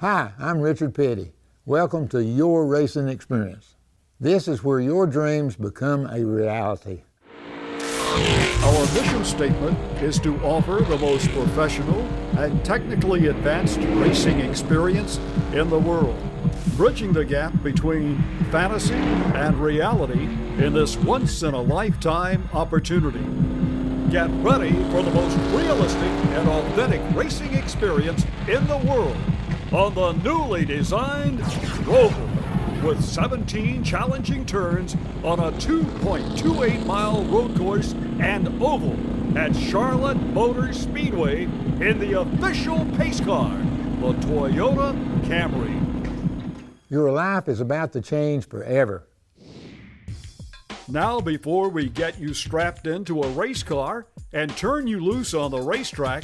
Hi, I'm Richard Petty. Welcome to Your Racing Experience. This is where your dreams become a reality. Our mission statement is to offer the most professional and technically advanced racing experience in the world, bridging the gap between fantasy and reality in this once-in-a-lifetime opportunity. Get ready for the most realistic and authentic racing experience in the world on the newly designed Roval, with 17 challenging turns on a 2.28-mile road course and oval at Charlotte Motor Speedway in the official pace car, the Toyota Camry. Your life is about to change forever. Now, before we get you strapped into a race car and turn you loose on the racetrack,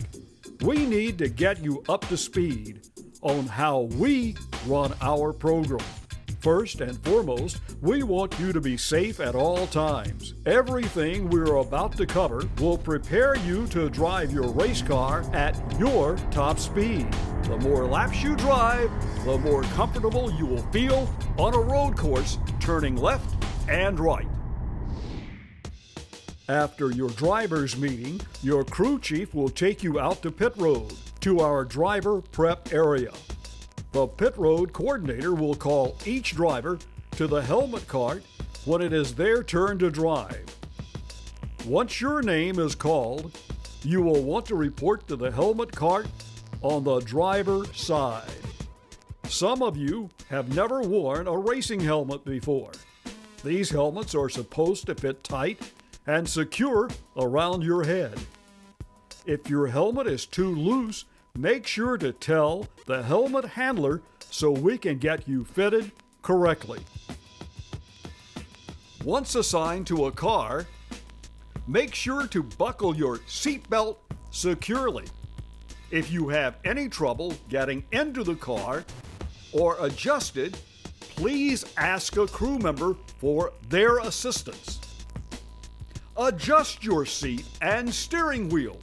we need to get you up to speed on how we run our program. First and foremost, we want you to be safe at all times. Everything we're about to cover will prepare you to drive your race car at your top speed. The more laps you drive, the more comfortable you will feel on a road course turning left and right. After your driver's meeting, your crew chief will take you out to pit road to our driver prep area. The pit road coordinator will call each driver to the helmet cart when it is their turn to drive. Once your name is called, you will want to report to the helmet cart on the driver side. Some of you have never worn a racing helmet before. These helmets are supposed to fit tight and secure around your head. If your helmet is too loose, make sure to tell the helmet handler so we can get you fitted correctly. Once assigned to a car, make sure to buckle your seatbelt securely. If you have any trouble getting into the car or adjusted, please ask a crew member for their assistance. Adjust your seat and steering wheel,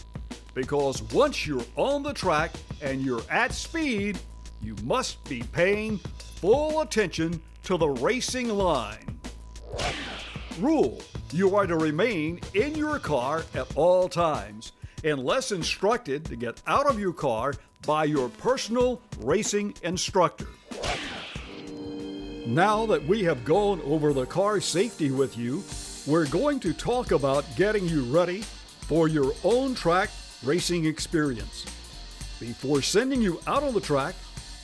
because once you're on the track and you're at speed, you must be paying full attention to the racing line. Rule: you are to remain in your car at all times, unless instructed to get out of your car by your personal racing instructor. Now that we have gone over the car safety with you, we're going to talk about getting you ready for your own track racing experience. Before sending you out on the track,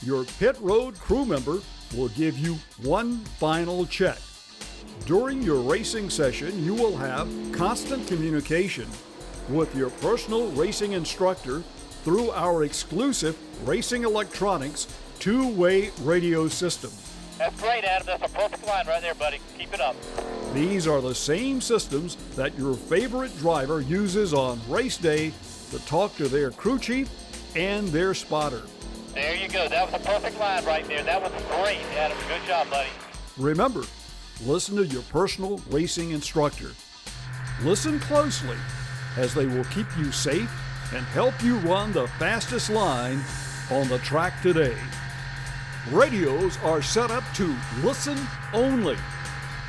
your pit road crew member will give you one final check. During your racing session, you will have constant communication with your personal racing instructor through our exclusive Racing Electronics two-way radio system. That's great, Adam. That's a perfect line right there, buddy. Keep it up. These are the same systems that your favorite driver uses on race day to talk to their crew chief and their spotter. There you go. That was a perfect line right there. That was great, Adam. Good job, buddy. Remember, listen to your personal racing instructor. Listen closely, as they will keep you safe and help you run the fastest line on the track today. Radios are set up to listen only.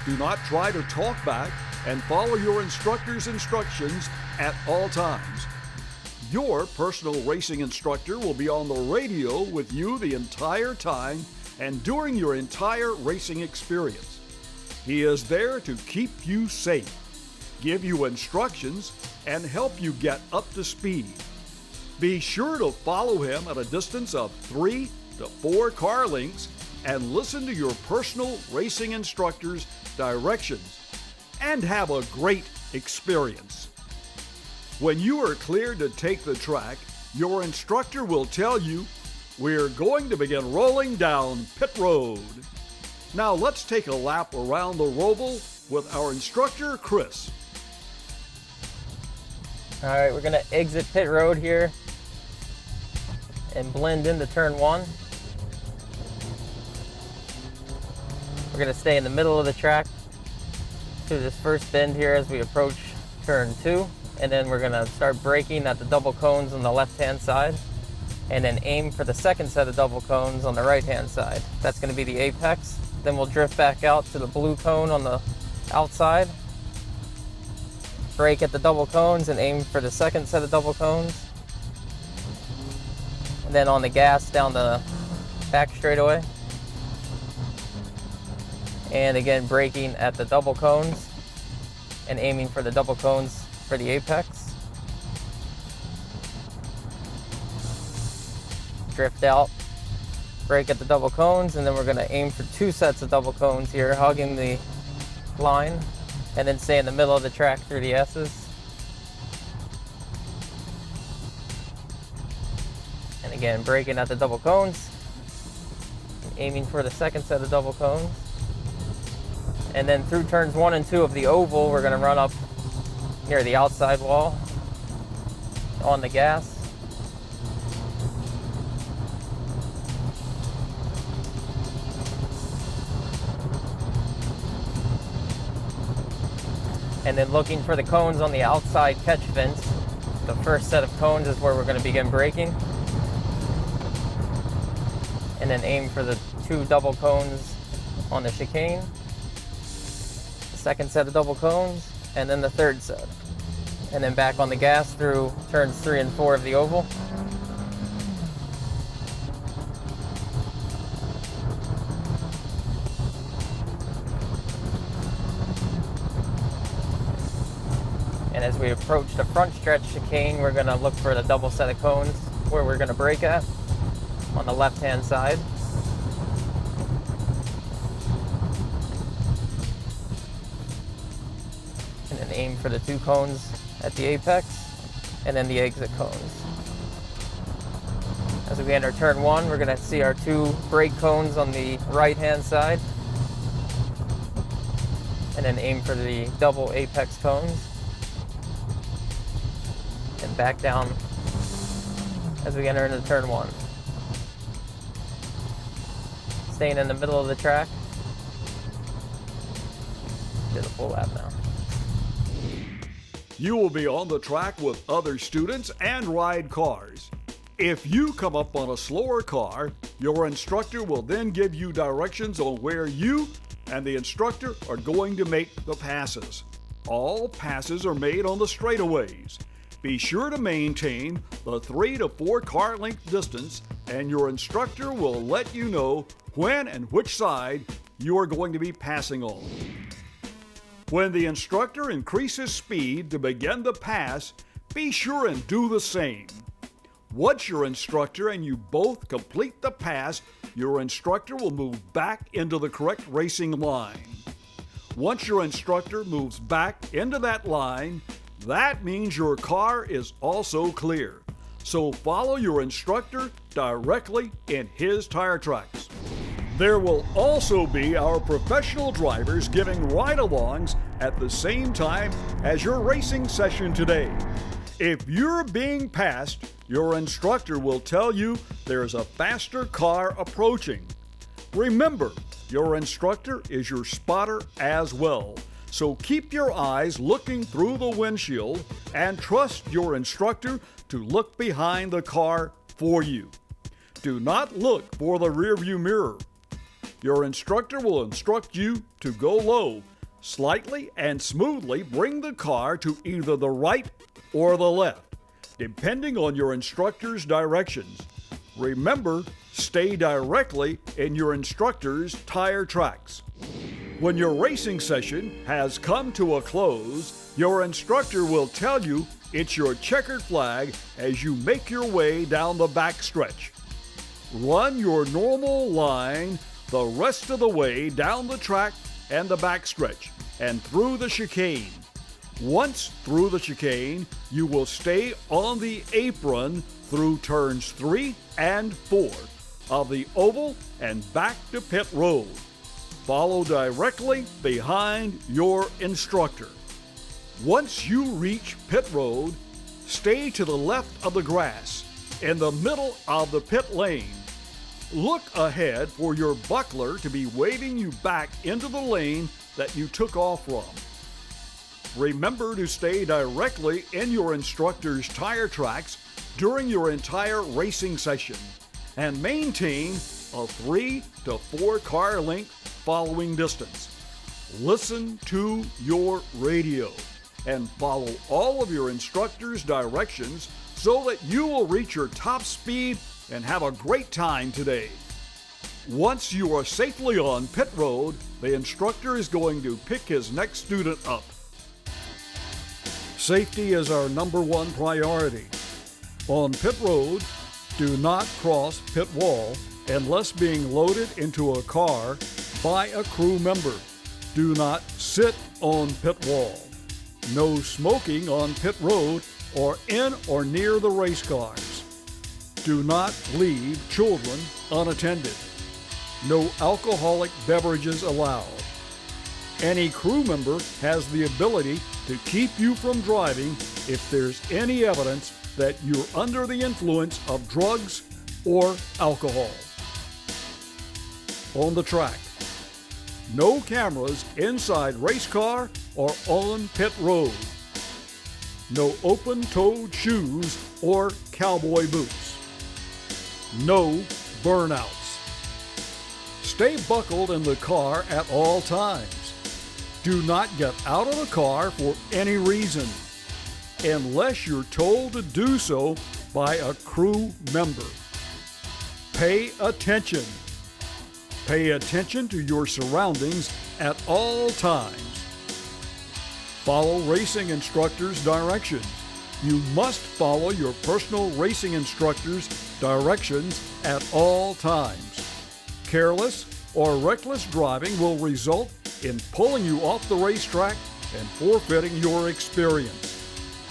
Do not try to talk back and follow your instructor's instructions at all times. Your personal racing instructor will be on the radio with you the entire time and during your entire racing experience. He is there to keep you safe, give you instructions, and help you get up to speed. Be sure to follow him at a distance of 3 to 4 car lengths and listen to your personal racing instructor's directions and have a great experience. When you are cleared to take the track, your instructor will tell you, "We're going to begin rolling down pit road." Now let's take a lap around the Roval with our instructor, Chris. All right, we're gonna exit pit road here and blend into turn 1. We're gonna stay in the middle of the track to this first bend here as we approach turn 2, and then we're gonna start braking at the double cones on the left-hand side. and then aim for the second set of double cones on the right-hand side. That's going to be the apex. Then we'll drift back out to the blue cone on the outside, brake at the double cones and aim for the second set of double cones. And then on the gas down the back straightaway. And again, braking at the double cones and aiming for the double cones for the apex. Drift out, brake at the double cones, and then we're going to aim for 2 sets of double cones here, hugging the line, and then stay in the middle of the track through the S's. And again, braking at the double cones, aiming for the second set of double cones. And then through turns 1 and 2 of the oval, we're going to run up near the outside wall on the gas. And then looking for the cones on the outside catch vents. The first set of cones is where we're going to begin braking. And then aim for the 2 double cones on the chicane. The second set of double cones, and then the third set. And then back on the gas through turns 3 and 4 of the oval. And as we approach the front stretch chicane, we're going to look for the double set of cones where we're going to brake at on the left-hand side. And then aim for the 2 cones at the apex, and then the exit cones. As we enter turn 1, we're going to see our 2 brake cones on the right-hand side, and then aim for the double apex cones. And back down as we enter into turn 1. Staying in the middle of the track. Did a full lap now. You will be on the track with other students and ride cars. If you come up on a slower car, your instructor will then give you directions on where you and the instructor are going to make the passes. All passes are made on the straightaways. Be sure to maintain the 3 to 4 car length distance, and your instructor will let you know when and which side you are going to be passing on. When the instructor increases speed to begin the pass, be sure and do the same. Once your instructor and you both complete the pass, your instructor will move back into the correct racing line. Once your instructor moves back into that line, that means your car is also clear. So follow your instructor directly in his tire tracks. There will also be our professional drivers giving ride-alongs at the same time as your racing session today. If you're being passed, your instructor will tell you there's a faster car approaching. Remember, your instructor is your spotter as well. So keep your eyes looking through the windshield and trust your instructor to look behind the car for you. Do not look for the rearview mirror. Your instructor will instruct you to go low, slightly and smoothly bring the car to either the right or the left, depending on your instructor's directions. Remember, stay directly in your instructor's tire tracks. When your racing session has come to a close, your instructor will tell you it's your checkered flag as you make your way down the back stretch. Run your normal line the rest of the way down the track and the back stretch and through the chicane. Once through the chicane, you will stay on the apron through turns 3 and 4 of the oval and back to pit road. Follow directly behind your instructor. Once you reach pit road, stay to the left of the grass in the middle of the pit lane. Look ahead for your buckler to be waving you back into the lane that you took off from. Remember to stay directly in your instructor's tire tracks during your entire racing session and maintain a 3 to 4 car length following distance. Listen to your radio and follow all of your instructor's directions so that you will reach your top speed and have a great time today. Once you are safely on pit road, the instructor is going to pick his next student up. Safety is our number one priority. On pit road, do not cross pit wall unless being loaded into a car by a crew member. Do not sit on pit wall. No smoking on pit road or in or near the race cars. Do not leave children unattended. No alcoholic beverages allowed. Any crew member has the ability to keep you from driving if there's any evidence that you're under the influence of drugs or alcohol. On the track, no cameras inside race car or on pit road. No open-toed shoes or cowboy boots. No burnouts. Stay buckled in the car at all times. Do not get out of the car for any reason, unless you're told to do so by a crew member. Pay attention. Pay attention to your surroundings at all times. Follow racing instructors' directions. You must follow your personal racing instructor's directions at all times. Careless or reckless driving will result in pulling you off the racetrack and forfeiting your experience.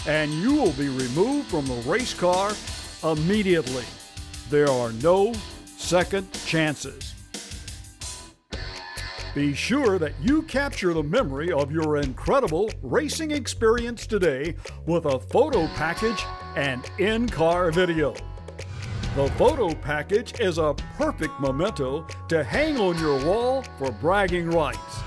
And you will be removed from the race car immediately. There are no second chances. Be sure that you capture the memory of your incredible racing experience today with a photo package and in-car video. The photo package is a perfect memento to hang on your wall for bragging rights.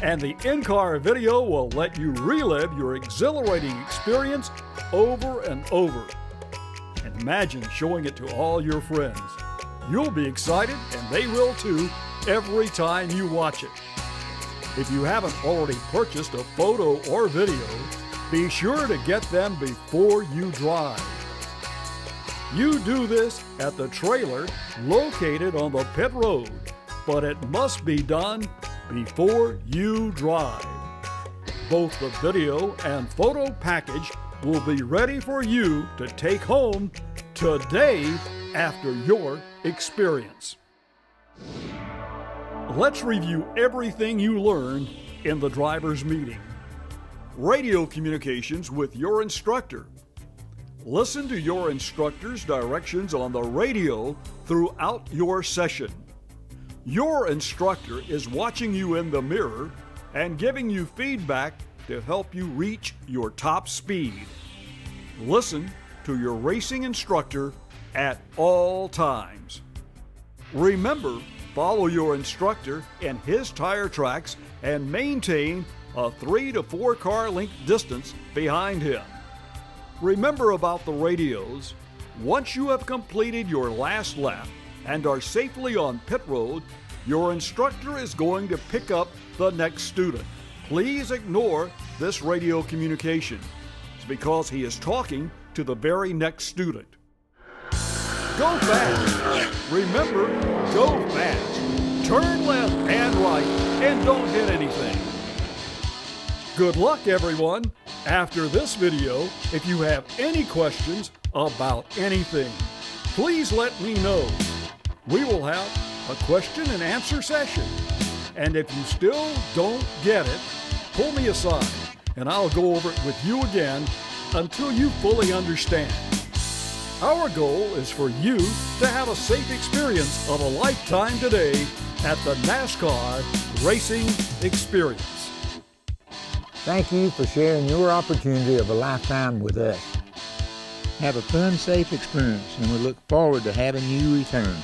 And the in-car video will let you relive your exhilarating experience over and over. And imagine showing it to all your friends. You'll be excited, and they will too, every time you watch it. If you haven't already purchased a photo or video, be sure to get them before you drive. You do this at the trailer located on the pit road, but it must be done before you drive. Both the video and photo package will be ready for you to take home today after your experience. Let's review everything you learned in the driver's meeting. Radio communications with your instructor. Listen to your instructor's directions on the radio throughout your session. Your instructor is watching you in the mirror and giving you feedback to help you reach your top speed. Listen to your racing instructor at all times. Remember, follow your instructor in his tire tracks and maintain a 3 to 4 car length distance behind him. Remember about the radios. Once you have completed your last lap and are safely on pit road, your instructor is going to pick up the next student. Please ignore this radio communication. It's because he is talking to the very next student. Go fast. Remember, go fast. Turn left and right and don't hit anything. Good luck, everyone. After this video, if you have any questions about anything, please let me know. We will have a question and answer session. And if you still don't get it, pull me aside and I'll go over it with you again until you fully understand. Our goal is for you to have a safe experience of a lifetime today at the NASCAR Racing Experience. Thank you for sharing your opportunity of a lifetime with us. Have a fun, safe experience, and we look forward to having you return.